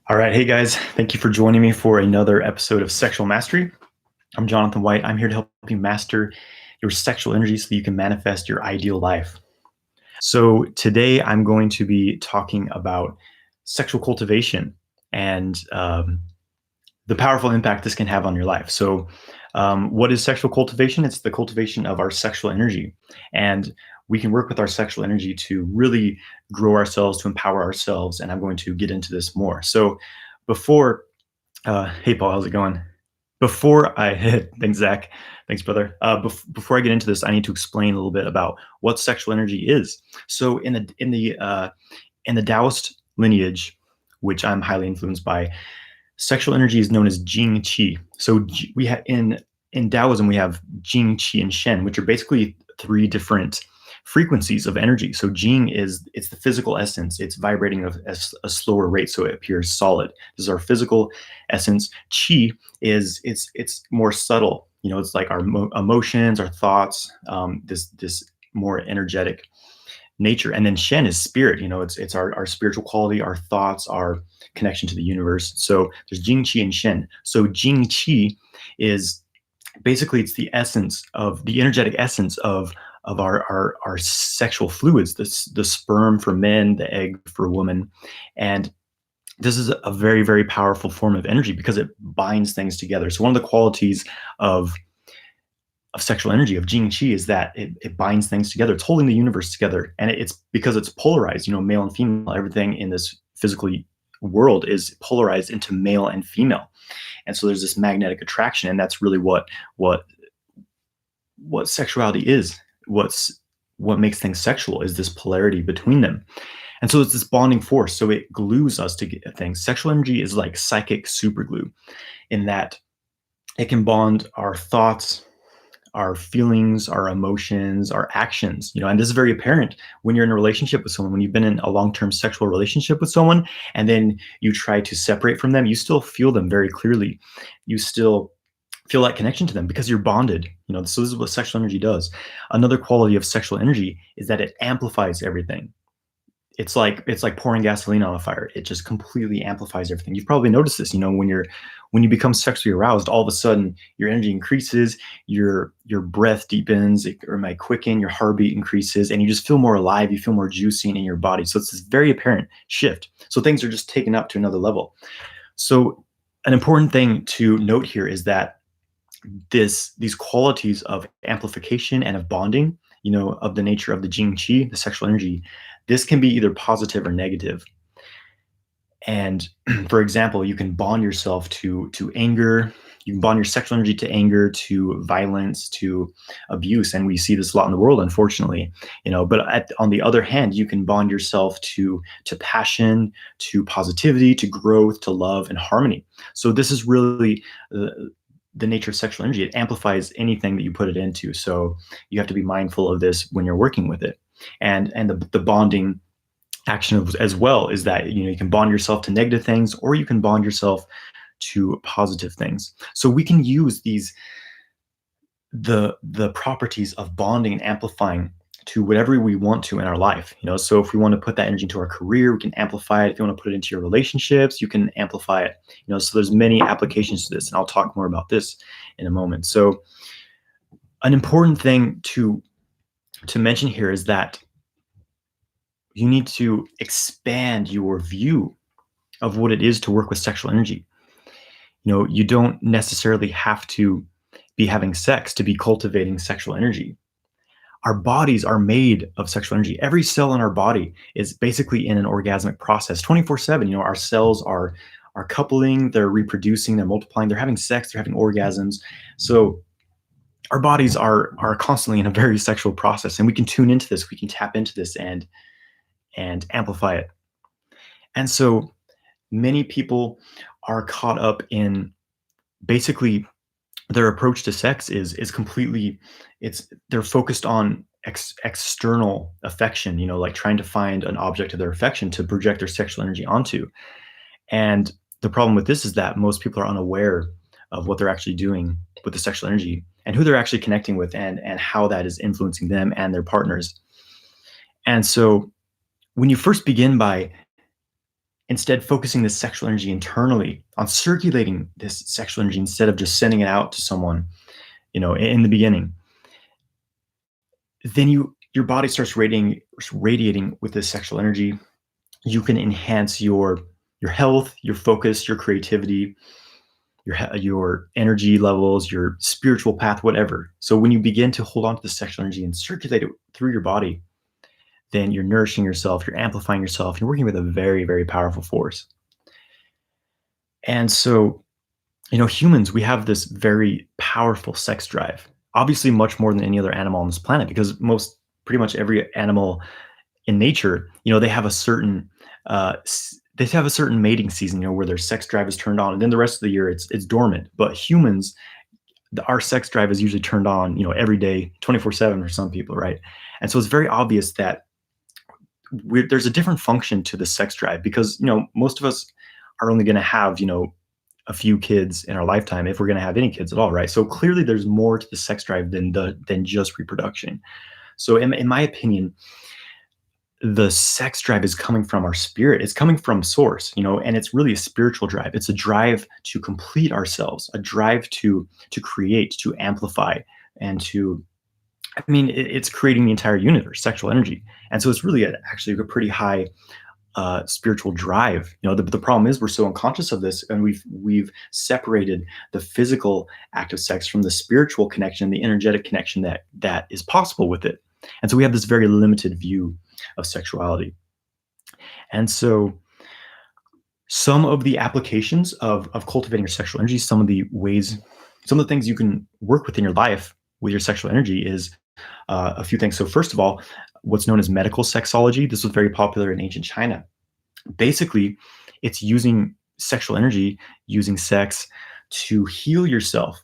All right. Hey guys, thank you for joining me for another episode of Sexual Mastery. I'm Jonathan White. I'm here to help you master your sexual energy so that you can manifest your ideal life. So today I'm going to be talking about sexual cultivation and the powerful impact this can have on your life. So what is sexual cultivation? It's the cultivation of our sexual energy. And we can work with our sexual energy to really grow ourselves, to empower ourselves. And I'm going to get into this more. So before, hey, Paul, how's it going? Before I hit, thanks, Zach. Thanks, brother. Before I get into this, I need to explain a little bit about what sexual energy is. So in the Taoist lineage, which I'm highly influenced by, sexual energy is known as Jing Qi. So we have in Taoism we have Jing, Qi, and Shen, which are basically three different frequencies of energy. So Jing it's the physical essence. It's vibrating at a slower rate, so it appears solid. This is our physical essence. Qi it's more subtle. It's like our emotions, our thoughts, this more energetic nature. And then Shen is spirit. It's our spiritual quality, our thoughts, our connection to the universe. So there's Jing, Qi, and Shen. So Jing Qi is basically it's the essence of the energetic essence of our sexual fluids, the sperm for men, the egg for women. And this is a very, very powerful form of energy because it binds things together. So one of the qualities of sexual energy, of Jing Qi, is that it binds things together. It's holding the universe together. And it's because it's polarized, male and female. Everything in this physical world is polarized into male and female. And so there's this magnetic attraction. And that's really what sexuality is. What makes things sexual is this polarity between them. And so it's this bonding force. So it glues us to things. Sexual energy is like psychic superglue in that it can bond our thoughts, our feelings, our emotions, our actions, and this is very apparent when you're in a relationship with someone. When you've been in a long-term sexual relationship with someone and then you try to separate from them, you still feel them very clearly. You still feel that connection to them because you're bonded. So this is what sexual energy does. Another quality of sexual energy is that it amplifies everything. It's like pouring gasoline on a fire. It just completely amplifies everything. You've probably noticed this, when you become sexually aroused, all of a sudden your energy increases, your breath deepens, or might quicken, your heartbeat increases, and you just feel more alive, you feel more juicy in your body. So it's this very apparent shift. So things are just taken up to another level. So an important thing to note here is that these qualities of amplification and of bonding, of the nature of the Jing Qi, the sexual energy, this can be either positive or negative. And for example, you can bond yourself to anger. You can bond your sexual energy to anger, to violence, to abuse. And we see this a lot in the world, unfortunately. But on the other hand, you can bond yourself to passion, to positivity, to growth, to love, and harmony. So this is really the nature of sexual energy. It amplifies anything that you put it into. So you have to be mindful of this when you're working with it. And the bonding action as well is that you can bond yourself to negative things, or you can bond yourself to positive things. So we can use the properties of bonding and amplifying to whatever we want to in our life. So if we want to put that energy into our career, we can amplify it. If you want to put it into your relationships, you can amplify it. So there's many applications to this, and I'll talk more about this in a moment. So an important thing to mention here is that you need to expand your view of what it is to work with sexual energy. You don't necessarily have to be having sex to be cultivating sexual energy. Our bodies are made of sexual energy. Every cell in our body is basically in an orgasmic process 24/7. Our cells are coupling, they're reproducing, they're multiplying, they're having sex, they're having orgasms. So our bodies are constantly in a very sexual process, and we can tune into this, we can tap into this and amplify it. And so many people are caught up in basically their approach to sex is completely, they're focused on external affection, like trying to find an object of their affection to project their sexual energy onto. And the problem with this is that most people are unaware of what they're actually doing with the sexual energy and who they're actually connecting with, and how that is influencing them and their partners. And so when you first begin by Instead, focusing this sexual energy internally on circulating this sexual energy instead of just sending it out to someone, in the beginning, then your body starts radiating with this sexual energy. You can enhance your health, your focus, your creativity, your energy levels, your spiritual path, whatever. So when you begin to hold on to the sexual energy and circulate it through your body, then you're nourishing yourself, you're amplifying yourself, you're working with a very, very powerful force. And so, humans, we have this very powerful sex drive, obviously much more than any other animal on this planet, because pretty much every animal in nature, they have a certain mating season, where their sex drive is turned on, and then the rest of the year it's dormant. But humans, our sex drive is usually turned on, every day, 24/7 for some people, right? And so it's very obvious that there's a different function to the sex drive, because most of us are only going to have a few kids in our lifetime, if we're going to have any kids at all, right? So clearly there's more to the sex drive than just reproduction. So in my opinion, the sex drive is coming from our spirit. It's coming from source, and it's really a spiritual drive. It's a drive to complete ourselves, a drive to create, to amplify, and it's creating the entire universe, sexual energy. And so it's really actually a pretty high spiritual drive. The problem is we're so unconscious of this, and we've separated the physical act of sex from the spiritual connection, the energetic connection that is possible with it. And so we have this very limited view of sexuality. And so some of the applications of cultivating your sexual energy, some of the things you can work with in your life with your sexual energy is a few things. So first of all, what's known as medical sexology. This was very popular in ancient China. Basically, it's using sexual energy, using sex to heal yourself,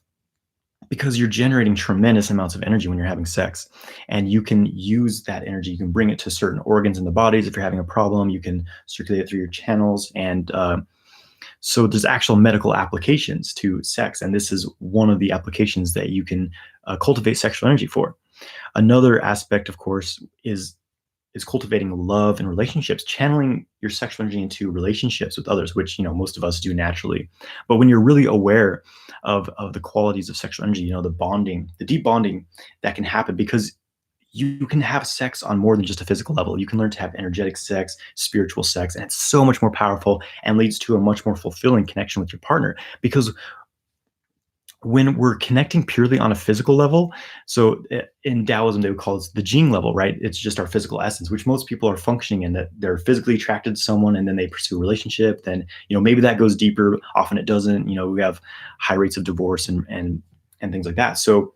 because you're generating tremendous amounts of energy when you're having sex. And you can use that energy, you can bring it to certain organs in the bodies. If you're having a problem, you can circulate it through your channels. And so there's actual medical applications to sex. And this is one of the applications that you can cultivate sexual energy for. Another aspect, of course, is cultivating love and relationships, channeling your sexual energy into relationships with others, which most of us do naturally. But when you're really aware of the qualities of sexual energy, the deep bonding that can happen, because you can have sex on more than just a physical level. You can learn to have energetic sex, spiritual sex, and it's so much more powerful and leads to a much more fulfilling connection with your partner. Because when we're connecting purely on a physical level, so in Taoism, they would call it the Jing level, right? It's just our physical essence, which most people are functioning in, that they're physically attracted to someone and then they pursue a relationship. Then, maybe that goes deeper. Often it doesn't. We have high rates of divorce and things like that. So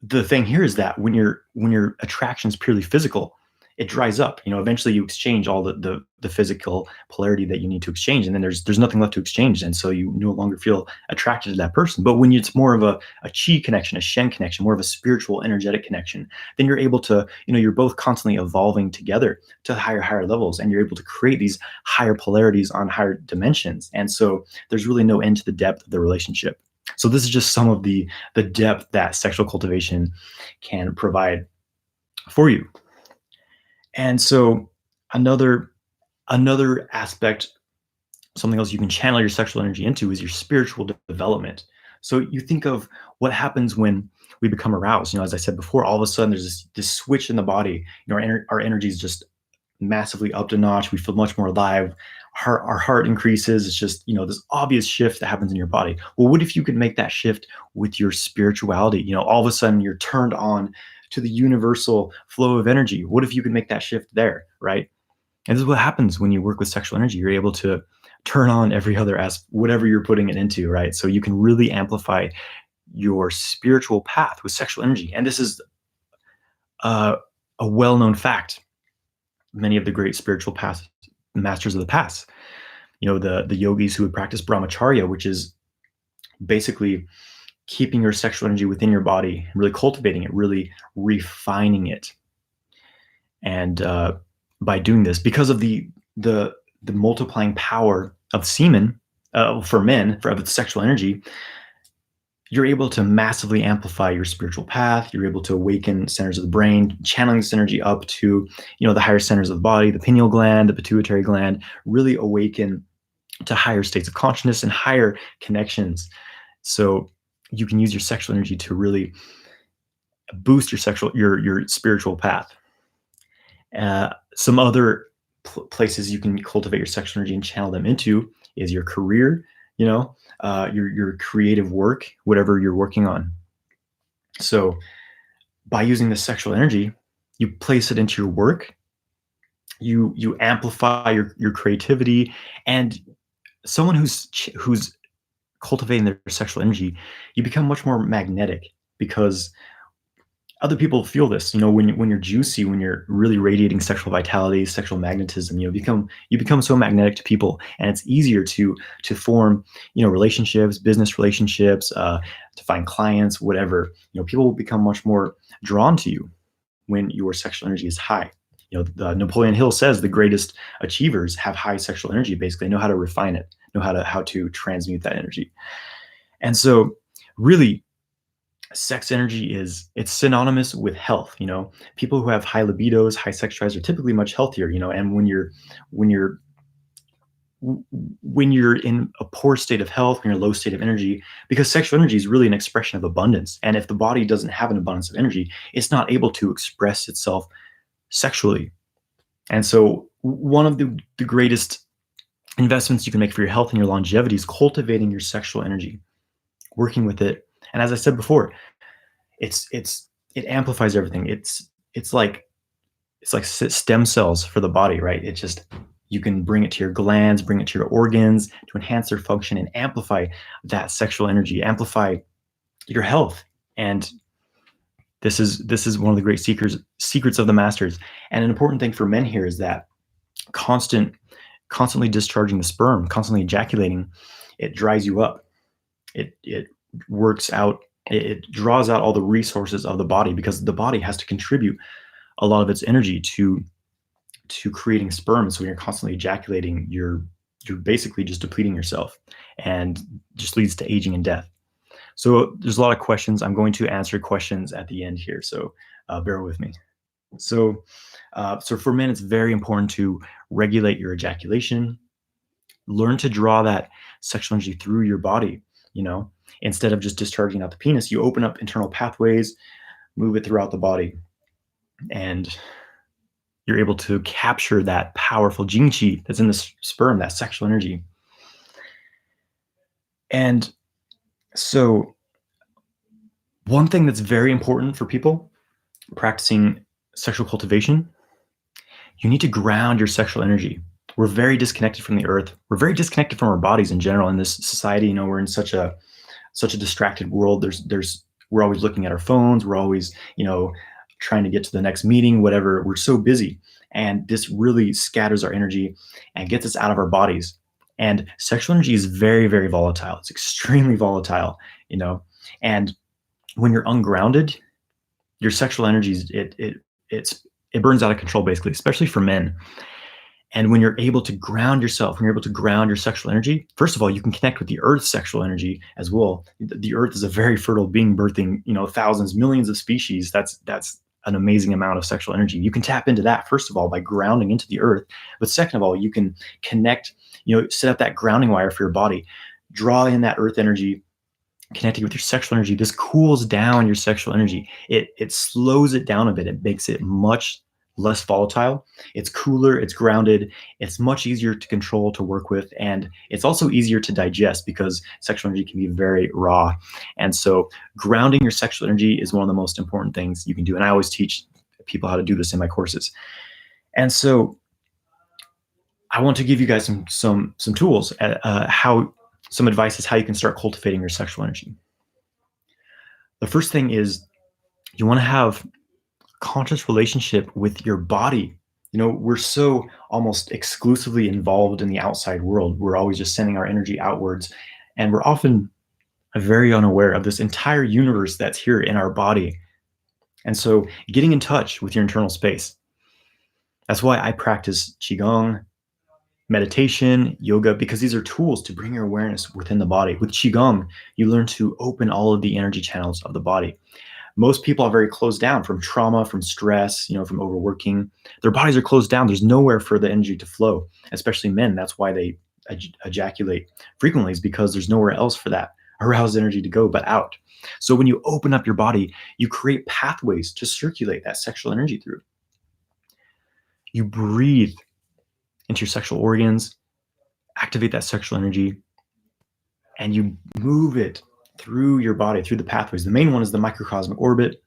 the thing here is that when your attraction is purely physical, it dries up. Eventually you exchange all the physical polarity that you need to exchange, and then there's nothing left to exchange, and so you no longer feel attracted to that person. But when it's more of a chi connection, a shen connection, more of a spiritual, energetic connection, then you're able to, you're both constantly evolving together to higher levels, and you're able to create these higher polarities on higher dimensions. And so there's really no end to the depth of the relationship. So this is just some of the depth that sexual cultivation can provide for you. And so another aspect, something else you can channel your sexual energy into, is your spiritual development. So you think of what happens when we become aroused. As I said before, all of a sudden there's this switch in the body. Our energy is just massively upped a notch. We feel much more alive. Our heart increases. It's just, this obvious shift that happens in your body. Well, what if you could make that shift with your spirituality? All of a sudden you're turned on to the universal flow of energy. What if you could make that shift there, right? And this is what happens when you work with sexual energy. You're able to turn on every other whatever you're putting it into, right? So you can really amplify your spiritual path with sexual energy. And this is a well-known fact. Many of the great spiritual masters of the past, the yogis who would practice brahmacharya, which is basically keeping your sexual energy within your body, really cultivating it, really refining it. And by doing this, because of the multiplying power of semen for men, of sexual energy, you're able to massively amplify your spiritual path. You're able to awaken centers of the brain, channeling this energy up to, the higher centers of the body, the pineal gland, the pituitary gland, really awaken to higher states of consciousness and higher connections. So you can use your sexual energy to really boost your spiritual path. Some other places you can cultivate your sexual energy and channel them into is your career, your creative work, whatever you're working on. So by using the sexual energy, you place it into your work, you amplify your creativity, and someone who's cultivating their sexual energy, you become much more magnetic because other people feel this. When you're juicy, when you're really radiating sexual vitality, sexual magnetism, you become so magnetic to people, and it's easier to form relationships, business relationships, to find clients, whatever. People will become much more drawn to you when your sexual energy is high. Napoleon Hill says the greatest achievers have high sexual energy. Basically, they know how to refine it, know how to transmute that energy. And so, really, sex energy it's synonymous with health. People who have high libidos, high sex drives are typically much healthier. And when you're in a poor state of health, when you're in a low state of energy, because sexual energy is really an expression of abundance. And if the body doesn't have an abundance of energy, it's not able to express itself sexually. And so one of the greatest investments you can make for your health and your longevity is cultivating your sexual energy, working with it. And as I said before, it amplifies everything. It's like stem cells for the body, right? It just, you can bring it to your glands, bring it to your organs to enhance their function and amplify that sexual energy, amplify your health. And this is one of the great secrets of the masters. And an important thing for men here is that constantly discharging the sperm, constantly ejaculating, it dries you up. It works out, it draws out all the resources of the body, because the body has to contribute a lot of its energy to creating sperm. So when you're constantly ejaculating, you're basically just depleting yourself, and just leads to aging and death. So there's a lot of questions. I'm going to answer questions at the end here, so bear with me. So for men, it's very important to regulate your ejaculation. Learn to draw that sexual energy through your body. Instead of just discharging out the penis, you open up internal pathways, move it throughout the body, and you're able to capture that powerful gene chi that's in the sperm, that sexual energy. And so one thing that's very important for people practicing sexual cultivation, you need to ground your sexual energy. We're very disconnected from the earth. We're very disconnected from our bodies in general in this society. We're in such a distracted world. We're always looking at our phones. We're always, trying to get to the next meeting, whatever. We're so busy. And this really scatters our energy and gets us out of our bodies. And sexual energy is very, very volatile. It's extremely volatile, and when you're ungrounded, your sexual energy it burns out of control, basically, especially for men. And when you're able to ground yourself, when you're able to ground your sexual energy, first of all, you can connect with the earth's sexual energy as well. The earth is a very fertile being, birthing, thousands, millions of species. That's an amazing amount of sexual energy. You can tap into that, first of all, by grounding into the earth. But second of all, you can connect, set up that grounding wire for your body, draw in that earth energy, connecting with your sexual energy. This cools down your sexual energy. It slows it down a bit. It makes it much less volatile. It's cooler, it's grounded, it's much easier to control, to work with, and it's also easier to digest because sexual energy can be very raw. And so grounding your sexual energy is one of the most important things you can do. And I always teach people how to do this in my courses. And so I want to give you guys some tools, some advice is how you can start cultivating your sexual energy. The first thing is you want to have conscious relationship with your body. We're so almost exclusively involved in the outside world. We're always just sending our energy outwards, and we're often very unaware of this entire universe that's here in our body. And so getting in touch with your internal space. That's why I practice Qigong, meditation, yoga, because these are tools to bring your awareness within the body. With Qigong, you learn to open all of the energy channels of the body. Most people are very closed down from trauma, from stress, from overworking. Their bodies are closed down. There's nowhere for the energy to flow, especially men. That's why they ejaculate frequently, is because there's nowhere else for that aroused energy to go but out. So when you open up your body, you create pathways to circulate that sexual energy through. You breathe into your sexual organs, activate that sexual energy, and you move it through your body, through the pathways. The main one is the microcosmic orbit,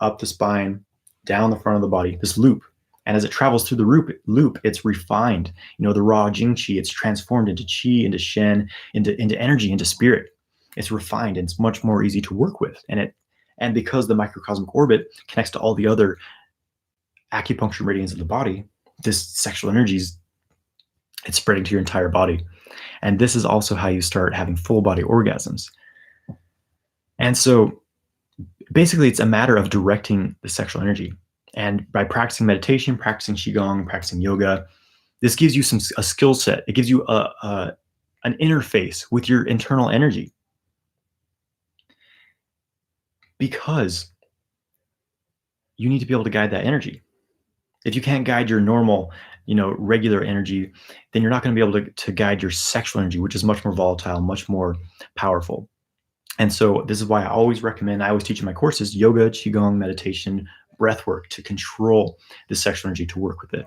up the spine, down the front of the body, this loop. And as it travels through the loop, it's refined. The raw Jing Qi, it's transformed into Qi, into Shen, into energy, into spirit. It's refined and it's much more easy to work with. And because the microcosmic orbit connects to all the other acupuncture meridians of the body, this sexual energy it's spreading to your entire body. And this is also how you start having full body orgasms. And so basically it's a matter of directing the sexual energy. And by practicing meditation, practicing Qigong, practicing yoga, this gives you a skill set. It gives you an interface with your internal energy. Because you need to be able to guide that energy. If you can't guide your normal, regular energy, then you're not going to be able to guide your sexual energy, which is much more volatile, much more powerful. And so this is why I always teach in my courses, yoga, Qigong, meditation, breath work to control the sexual energy, to work with it.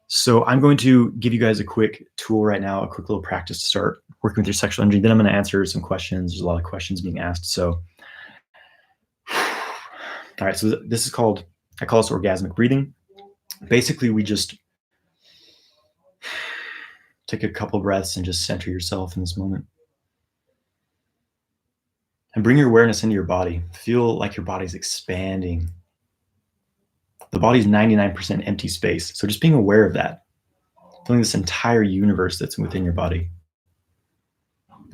So I'm going to give you guys a quick tool right now, a quick little practice to start working with your sexual energy. Then I'm going to answer some questions. There's a lot of questions being asked. So, all right, so this is I call this orgasmic breathing. Basically, we just take a couple breaths and just center yourself in this moment. And bring your awareness into your body. Feel like your body's expanding. The body's 99% empty space. So just being aware of that. Feeling this entire universe that's within your body.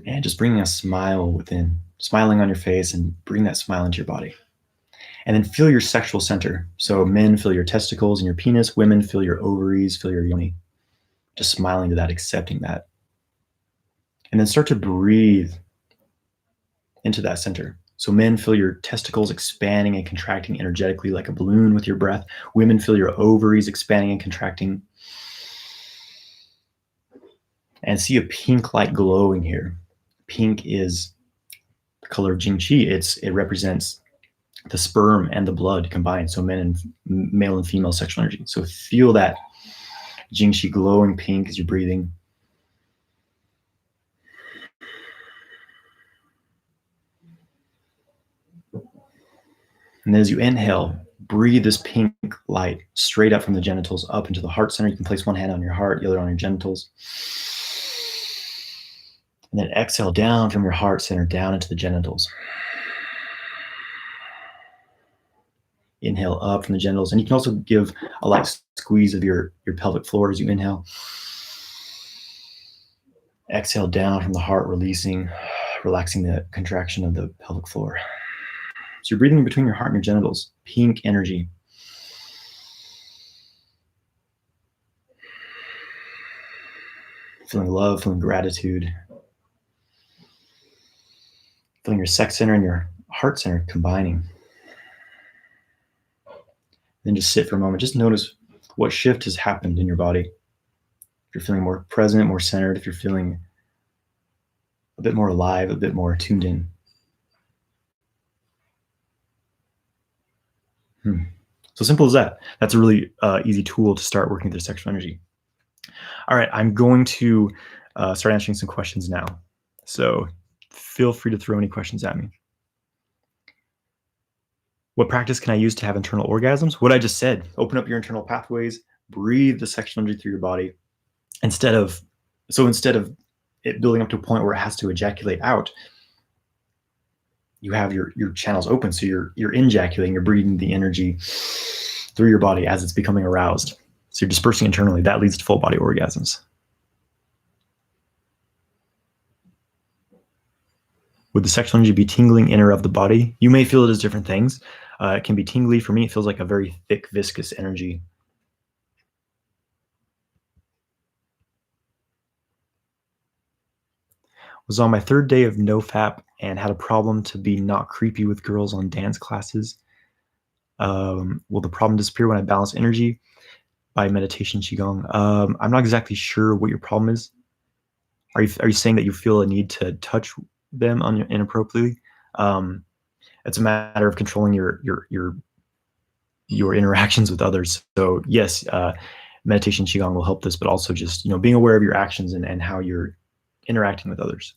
And just bringing a smile within. Smiling on your face and bring that smile into your body. And then feel your sexual center. So men, feel your testicles and your penis. Women, feel your ovaries, feel your yoni. Just smiling to that, accepting that. And then start to breathe into that center. So men, feel your testicles expanding and contracting energetically like a balloon with your breath. Women, feel your ovaries expanding and contracting. And see a pink light glowing here. Pink is the color of Jing Qi. It represents the sperm and the blood combined. So male and female sexual energy. So feel that Jing Qi glowing pink as you're breathing. And then as you inhale, breathe this pink light straight up from the genitals up into the heart center. You can place one hand on your heart, the other on your genitals. And then exhale down from your heart center down into the genitals. Inhale up from the genitals. And you can also give a light squeeze of your pelvic floor as you inhale. Exhale down from the heart, relaxing the contraction of the pelvic floor. So you're breathing between your heart and your genitals. Pink energy. Feeling love, feeling gratitude. Feeling your sex center and your heart center combining. Then just sit for a moment. Just notice what shift has happened in your body. If you're feeling more present, more centered, if you're feeling a bit more alive, a bit more tuned in. So simple as that. That's a really easy tool to start working with your sexual energy. All right, I'm going to start answering some questions now. So feel free to throw any questions at me. What practice can I use to have internal orgasms? What I just said, open up your internal pathways, breathe the sexual energy through your body. Instead of it building up to a point where it has to ejaculate out, you have your channels open. So you're injaculating, you're breathing the energy through your body as it's becoming aroused. So you're dispersing internally. That leads to full body orgasms. Would the sexual energy be tingling in or of the body? You may feel it as different things. It can be tingly. For me, it feels like a very thick, viscous energy. Was on my third day of nofap and had a problem to be not creepy with girls on dance classes. Will the problem disappear when I balance energy by meditation qigong? I'm not exactly sure what your problem is. Are you saying that you feel a need to touch them inappropriately? Um, it's a matter of controlling your interactions with others. So yes, meditation qigong will help this, but also just being aware of your actions and how you're interacting with others.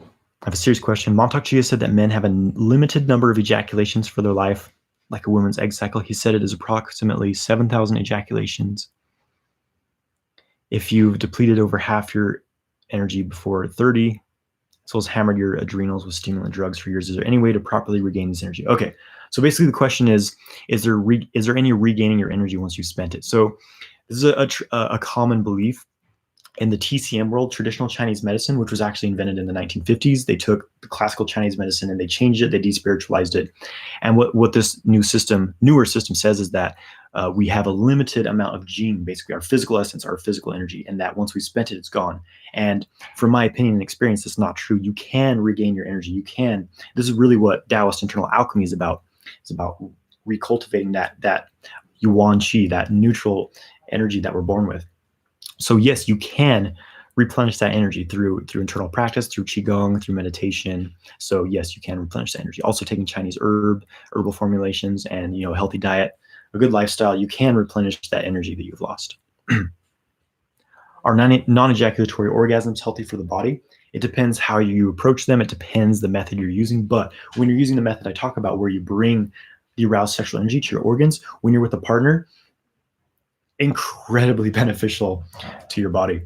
I have a serious question. Montauk Chia said that men have a limited number of ejaculations for their life, like a woman's egg cycle. He said it is approximately 7,000 ejaculations. If you've depleted over half your energy before 30, as well as hammered your adrenals with stimulant drugs for years, is there any way to properly regain this energy? Okay, so basically the question is there any regaining your energy once you've spent it? So this is a common belief in the TCM world, traditional Chinese medicine, which was actually invented in the 1950s. They took the classical Chinese medicine and they changed it, they despiritualized it. And what this newer system says is that we have a limited amount of gene, basically our physical essence, our physical energy, and that once we spent it, it's gone. And from my opinion and experience, it's not true. You can regain your energy. You can. This is really what Taoist internal alchemy is about. It's about recultivating that yuan qi, that neutral energy that we're born with. So yes, you can replenish that energy through internal practice, through qigong, through meditation. So yes, you can replenish that energy. Also taking Chinese herbal formulations, and healthy diet, a good lifestyle, you can replenish that energy that you've lost. Are non-ejaculatory orgasms healthy for the body? It depends how you approach them. It depends the method you're using. But when you're using the method I talk about, where you bring the aroused sexual energy to your organs, when you're with a partner, incredibly beneficial to your body.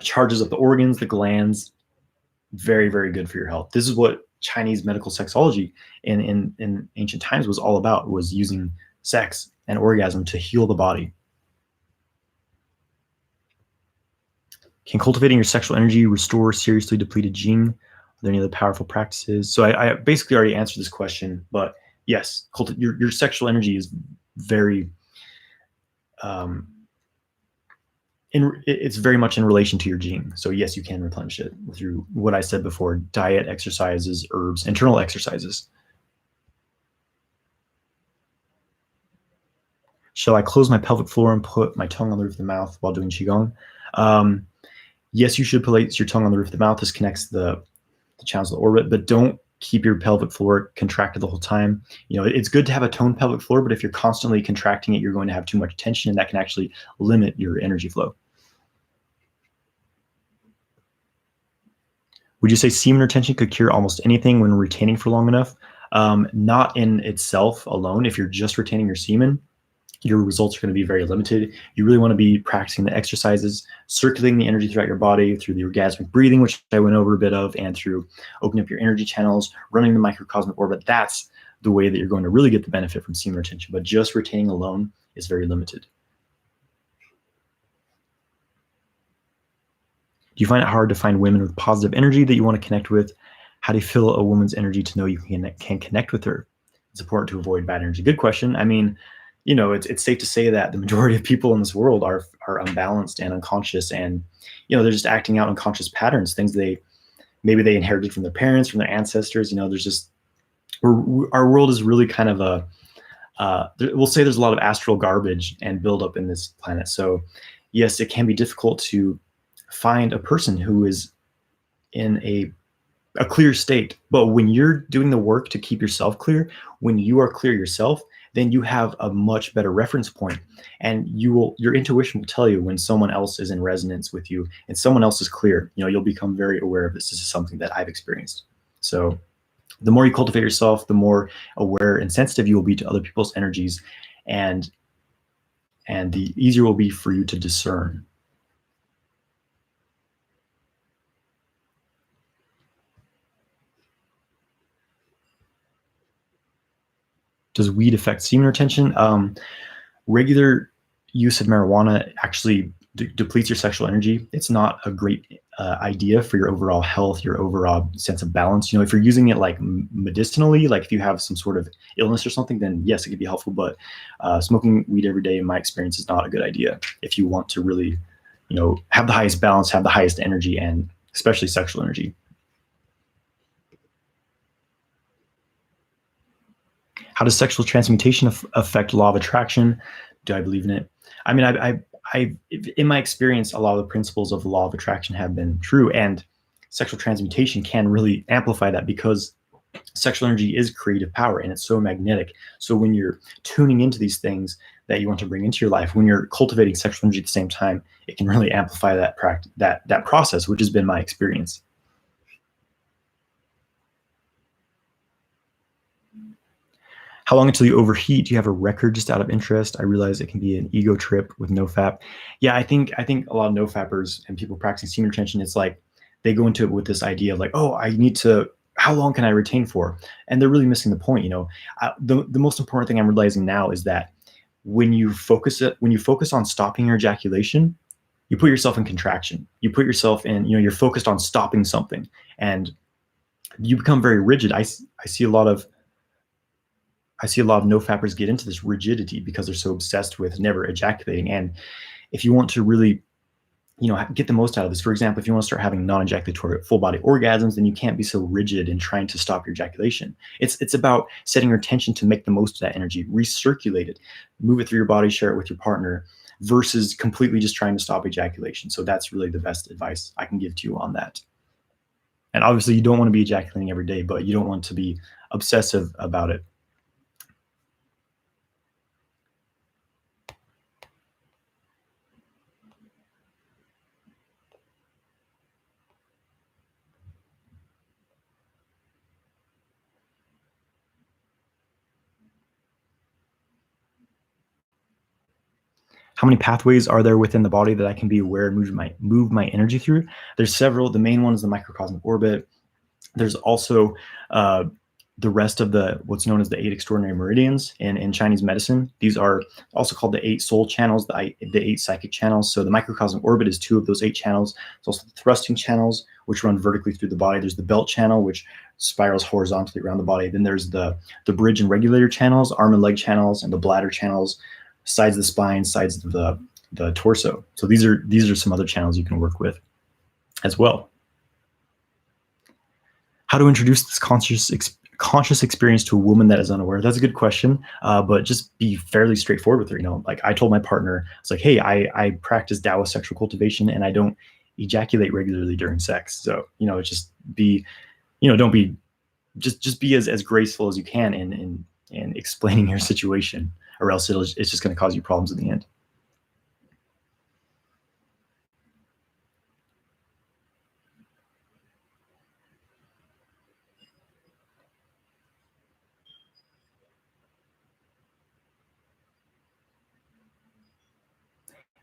Charges up the organs, the glands, very, very good for your health. This is what Chinese medical sexology in ancient times was all about, was using sex and orgasm to heal the body. Can cultivating your sexual energy restore seriously depleted jing? Are there any other powerful practices? So I basically already answered this question, but yes, your sexual energy is very it's very much in relation to your gene. So yes, you can replenish it through what I said before: diet, exercises, herbs, internal exercises. Shall I close my pelvic floor and put my tongue on the roof of the mouth while doing qigong? Yes, you should place your tongue on the roof of the mouth. This connects the channels of the orbit, but don't keep your pelvic floor contracted the whole time. It's good to have a toned pelvic floor, but if you're constantly contracting it, you're going to have too much tension, and that can actually limit your energy flow. Would you say semen retention could cure almost anything when retaining for long enough? Not in itself alone. If you're just retaining your semen, your results are going to be very limited. You really want to be practicing the exercises, circulating the energy throughout your body through the orgasmic breathing, which I went over a bit of, and through opening up your energy channels, running the microcosmic orbit. That's the way that you're going to really get the benefit from semen retention. But just retaining alone is very limited. Do you find it hard to find women with positive energy that you want to connect with? How do you feel a woman's energy to know you can connect with her? It's important to avoid bad energy. Good question. I mean, it's safe to say that the majority of people in this world are unbalanced and unconscious, and they're just acting out unconscious patterns, things maybe they inherited from their parents, from their ancestors. There's just our world is really kind of we'll say there's a lot of astral garbage and buildup in this planet. So yes, it can be difficult to find a person who is in a clear state. But when you're doing the work to keep yourself clear, when you are clear yourself, then you have a much better reference point, and your intuition will tell you when someone else is in resonance with you and someone else is clear. You'll become very aware of this. This is something that I've experienced. So the more you cultivate yourself, the more aware and sensitive you will be to other people's energies, and the easier it will be for you to discern. Does weed affect semen retention? Regular use of marijuana actually depletes your sexual energy. It's not a great idea for your overall health, your overall sense of balance. If you're using it like medicinally, like if you have some sort of illness or something, then yes, it could be helpful. But smoking weed every day, in my experience, is not a good idea if you want to really, have the highest balance, have the highest energy, and especially sexual energy. How does sexual transmutation affect law of attraction? Do I believe in it? I mean, in my experience, a lot of the principles of the law of attraction have been true, and sexual transmutation can really amplify that because sexual energy is creative power and it's so magnetic. So when you're tuning into these things that you want to bring into your life, when you're cultivating sexual energy at the same time, it can really amplify that process, which has been my experience. How long until you overheat? Do you have a record, just out of interest? I realize it can be an ego trip with nofap. Yeah, I think a lot of nofappers and people practicing semen retention, it's like they go into it with this idea of like, oh, I need to. How long can I retain for? And they're really missing the point. The most important thing I'm realizing now is that when you focus on stopping your ejaculation, you put yourself in contraction. You put yourself in. You're focused on stopping something, and you become very rigid. I see a lot of no fappers get into this rigidity because they're so obsessed with never ejaculating. And if you want to really, get the most out of this, for example, if you want to start having non-ejaculatory full body orgasms, then you can't be so rigid in trying to stop your ejaculation. It's about setting your attention to make the most of that energy, recirculate it, move it through your body, share it with your partner, versus completely just trying to stop ejaculation. So that's really the best advice I can give to you on that. And obviously, you don't want to be ejaculating every day, but you don't want to be obsessive about it. How many pathways are there within the body that I can be aware and move my energy through? There's several. The main one is the microcosmic orbit. There's also uh, the rest of the what's known as the 8 extraordinary meridians in Chinese medicine. These are also called the 8 soul channels, the 8 psychic channels. So the microcosmic orbit is 2 of those 8 channels. There's also the thrusting channels, which run vertically through the body. There's the belt channel, which spirals horizontally around the body. Then there's the bridge and regulator channels, arm and leg channels, and the bladder channels, sides of the spine, sides of the torso. So these are some other channels you can work with as well. How to introduce this conscious experience to a woman that is unaware? That's a good question, but just be fairly straightforward with her. Like I told my partner, it's like, hey, I practice Taoist sexual cultivation and I don't ejaculate regularly during sex. So just be, don't be, just be as graceful as you can in explaining your situation, or else it's just going to cause you problems in the end.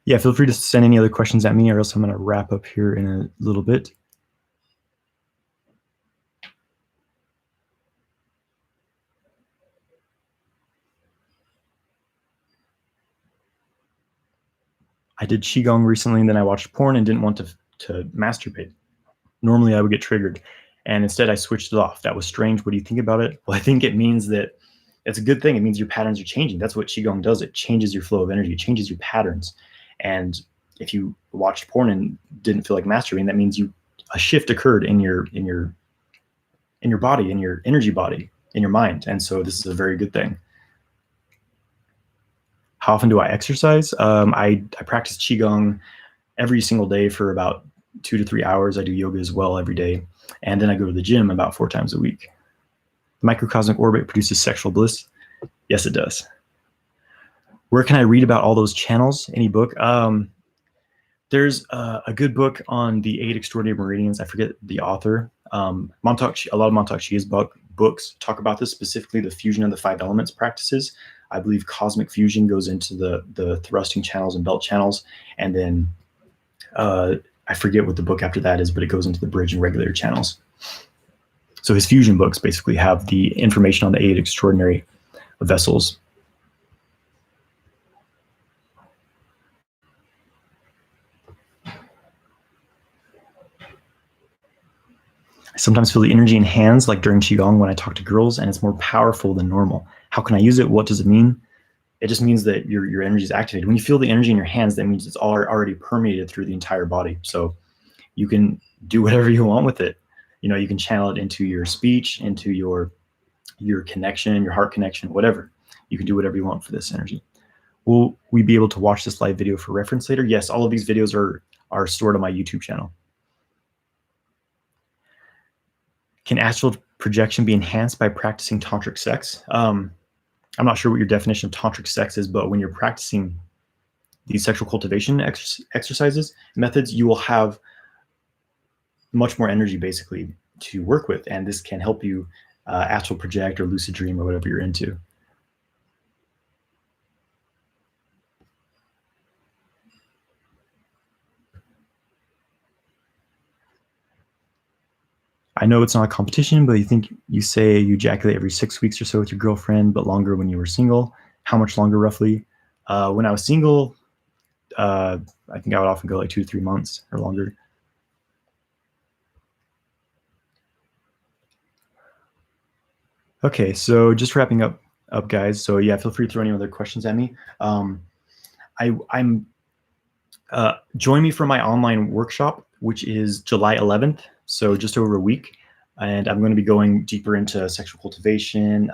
Yeah, feel free to send any other questions at me, or else I'm going to wrap up here in a little bit. I did qigong recently, and then I watched porn and didn't want to masturbate. Normally, I would get triggered, and instead I switched it off. That was strange. What do you think about it? Well, I think it means that it's a good thing. It means your patterns are changing. That's what qigong does. It changes your flow of energy. It changes your patterns. And if you watched porn and didn't feel like masturbating, that means a shift occurred in your body, in your energy body, in your mind. And so this is a very good thing. How often do I exercise? I practice qigong every single day for about 2 to 3 hours. I do yoga as well every day, and then I go to the gym about 4 times a week. The microcosmic orbit produces sexual bliss. Yes, it does. Where can I read about all those channels? Any book? There's a good book on the 8 extraordinary meridians. I forget the author. A lot of Montauk Chia's books talk about this, specifically the fusion of the 5 elements practices. I believe cosmic fusion goes into the thrusting channels and belt channels, and then I forget what the book after that is, but it goes into the bridge and regulator channels. So his fusion books basically have the information on the 8 extraordinary vessels. I sometimes feel the energy in hands, like during Qigong when I talk to girls, and it's more powerful than normal. How can I use it? What does it mean? It just means that your energy is activated. When you feel the energy in your hands, that means it's already permeated through the entire body. So you can do whatever you want with it. You can channel it into your speech, into your connection, your heart connection, whatever. You can do whatever you want for this energy. Will we be able to watch this live video for reference later? Yes, all of these videos are stored on my YouTube channel. Can astral projection be enhanced by practicing tantric sex? I'm not sure what your definition of tantric sex is, but when you're practicing these sexual cultivation exercises, methods, you will have much more energy basically to work with, and this can help you astral project or lucid dream or whatever you're into. I know it's not a competition, but you say you ejaculate every 6 weeks or so with your girlfriend, but longer when you were single. How much longer roughly? When I was single, I think I would often go like 2 to 3 months or longer. Okay, so just wrapping up, guys. So yeah, feel free to throw any other questions at me. I'm join me for my online workshop, which is July 11th, so just over a week, and I'm going to be going deeper into sexual cultivation.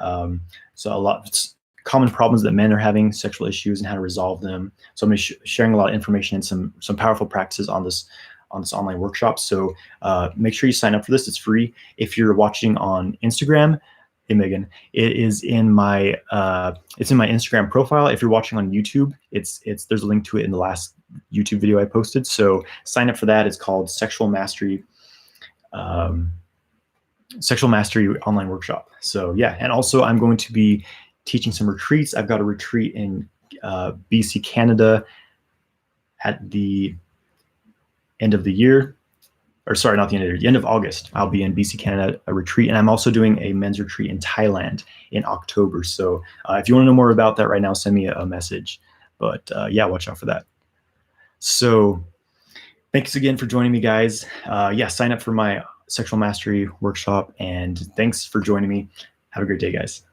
So a lot of common problems that men are having, sexual issues, and how to resolve them. So I'm going to be sharing a lot of information and some powerful practices on this online workshop. So make sure you sign up for this. It's free. If you're watching on Instagram, hey Megan, it is in my Instagram profile. If you're watching on YouTube, there's a link to it in the last YouTube video I posted. So sign up for that. It's called Sexual Mastery Online Workshop. So yeah, and also I'm going to be teaching some retreats. I've got a retreat in BC, Canada at the end of the year. Or sorry, not the end of the year, the end of August. I'll be in BC, Canada, a retreat. And I'm also doing a men's retreat in Thailand in October. So if you want to know more about that right now, send me a message. But yeah, watch out for that. So thanks again for joining me, guys. Yeah, sign up for my Sexual Mastery Workshop. And thanks for joining me. Have a great day, guys.